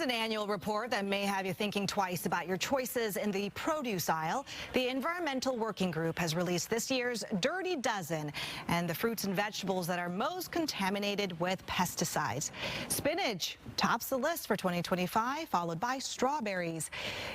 an annual report that may have you thinking twice about your choices in the produce aisle. The Environmental Working Group has released this year's Dirty Dozen and the fruits and vegetables that are most contaminated with pesticides. Spinach tops the list for 2025, followed by strawberries.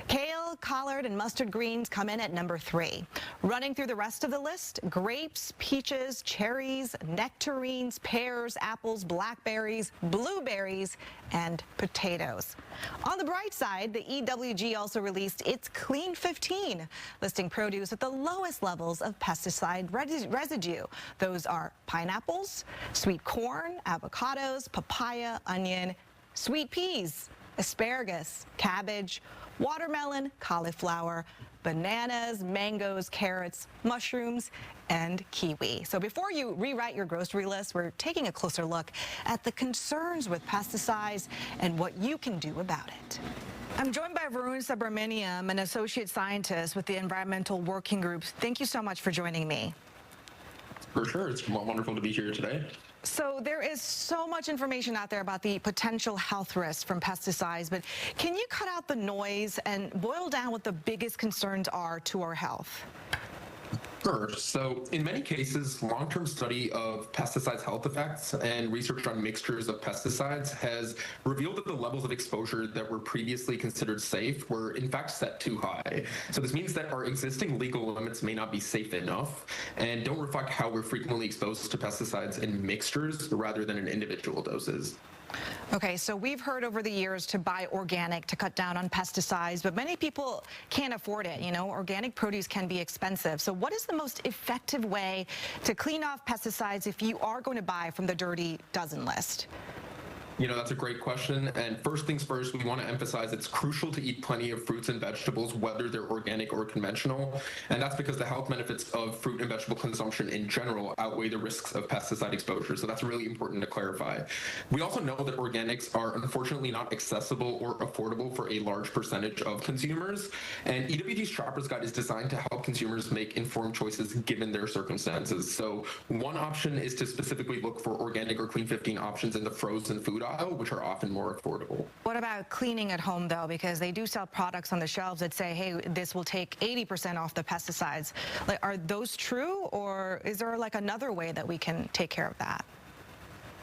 Kale, collard, and mustard greens come in at number 3. Running through the rest of the list, grapes, peaches, cherries, nectarines, pears, apples, blackberries, blueberries, and potatoes. On the bright side, the EWG also released its Clean 15, listing produce with the lowest levels of pesticide residue. Those are pineapples, sweet corn, avocados, papaya, onion, sweet peas, asparagus, cabbage, watermelon, cauliflower, bananas, mangoes, carrots, mushrooms, and kiwi. So before you rewrite your grocery list, we're taking a closer look at the concerns with pesticides and what you can do about it. I'm joined by Varun Subramaniam, an associate scientist with the Environmental Working Group. Thank you so much for joining me. For sure. It's wonderful to be here today. So there is so much information out there about the potential health risks from pesticides, but can you cut out the noise and boil down what the biggest concerns are to our health? Sure. So in many cases, long-term study of pesticides' health effects and research on mixtures of pesticides has revealed that the levels of exposure that were previously considered safe were in fact set too high. So this means that our existing legal limits may not be safe enough and don't reflect how we're frequently exposed to pesticides in mixtures rather than in individual doses. Okay, so we've heard over the years to buy organic to cut down on pesticides, but many people can't afford it. You know, organic produce can be expensive. So what is the most effective way to clean off pesticides if you are going to buy from the Dirty Dozen list? You know, that's a great question. And first things first, we want to emphasize it's crucial to eat plenty of fruits and vegetables, whether they're organic or conventional. And that's because the health benefits of fruit and vegetable consumption in general outweigh the risks of pesticide exposure. So that's really important to clarify. We also know that organics are unfortunately not accessible or affordable for a large percentage of consumers. And EWG's Shopper's Guide is designed to help consumers make informed choices given their circumstances. So one option is to specifically look for organic or Clean 15 options in the frozen food aisle, which are often more affordable. What about cleaning at home, though? Because they do sell products on the shelves that say, hey, this will take 80% off the pesticides. Like, are those true, or is there like another way that we can take care of that?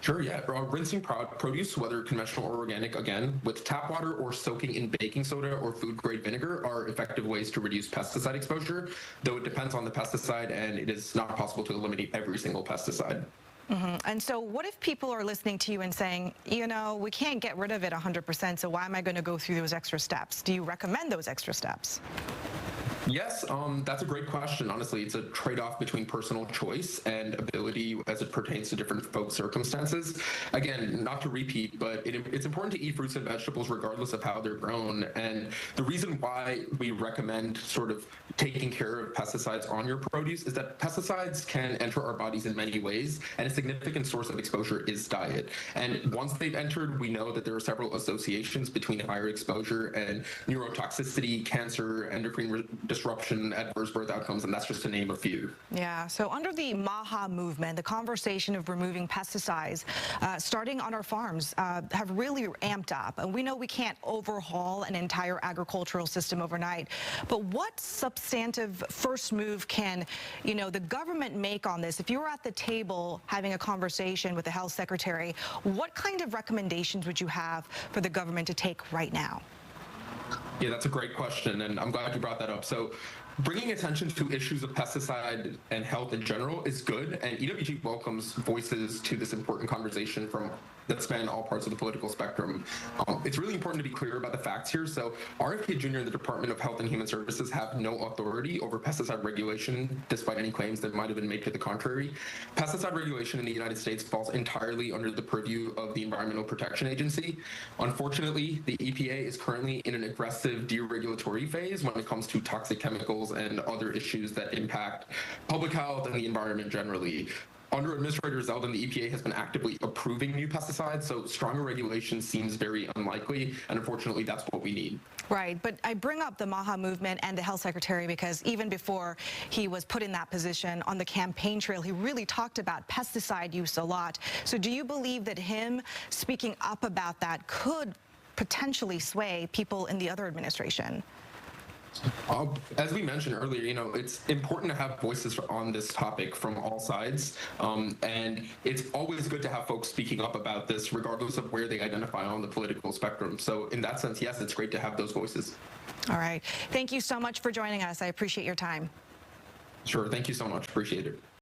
Sure, yeah. Rinsing produce, whether conventional or organic, again, with tap water or soaking in baking soda or food-grade vinegar are effective ways to reduce pesticide exposure, though it depends on the pesticide and it is not possible to eliminate every single pesticide. And so what if people are listening to you and saying, you know, we can't get rid of it 100%, so why am I going to go through those extra steps? Do you recommend those extra steps? Yes, that's a great question. Honestly, it's a trade-off between personal choice and ability as it pertains to different folks' circumstances. Again, not to repeat, but it's important to eat fruits and vegetables regardless of how they're grown. And the reason why we recommend sort of taking care of pesticides on your produce is that pesticides can enter our bodies in many ways, and a significant source of exposure is diet. And once they've entered, we know that there are several associations between higher exposure and neurotoxicity, cancer, endocrine disruption, adverse birth outcomes, and that's just to name a few. Yeah, so under the MAHA movement, the conversation of removing pesticides, starting on our farms, have really amped up. And we know we can't overhaul an entire agricultural system overnight, but what substantive first move can, you know, the government make on this? If you were at the table having a conversation with the health secretary, what kind of recommendations would you have for the government to take right now? Yeah, that's a great question, and I'm glad you brought that up. So bringing attention to issues of pesticide and health in general is good, and EWG welcomes voices to this important conversation that span all parts of the political spectrum. It's really important to be clear about the facts here. So RFK Jr. and the Department of Health and Human Services have no authority over pesticide regulation, despite any claims that might have been made to the contrary. Pesticide regulation in the United States falls entirely under the purview of the Environmental Protection Agency. Unfortunately, the EPA is currently in an aggressive deregulatory phase when it comes to toxic chemicals and other issues that impact public health and the environment generally. Under Administrator Zeldin, the EPA has been actively approving new pesticides, so stronger regulation seems very unlikely, and unfortunately, that's what we need. Right, but I bring up the MAHA movement and the health secretary because even before he was put in that position on the campaign trail, he really talked about pesticide use a lot. So do you believe that him speaking up about that could potentially sway people in the other administration? As we mentioned earlier, it's important to have voices on this topic from all sides. And it's always good to have folks speaking up about this, regardless of where they identify on the political spectrum. So in that sense, yes, it's great to have those voices. All right. Thank you so much for joining us. I appreciate your time. Sure. Thank you so much. Appreciate it.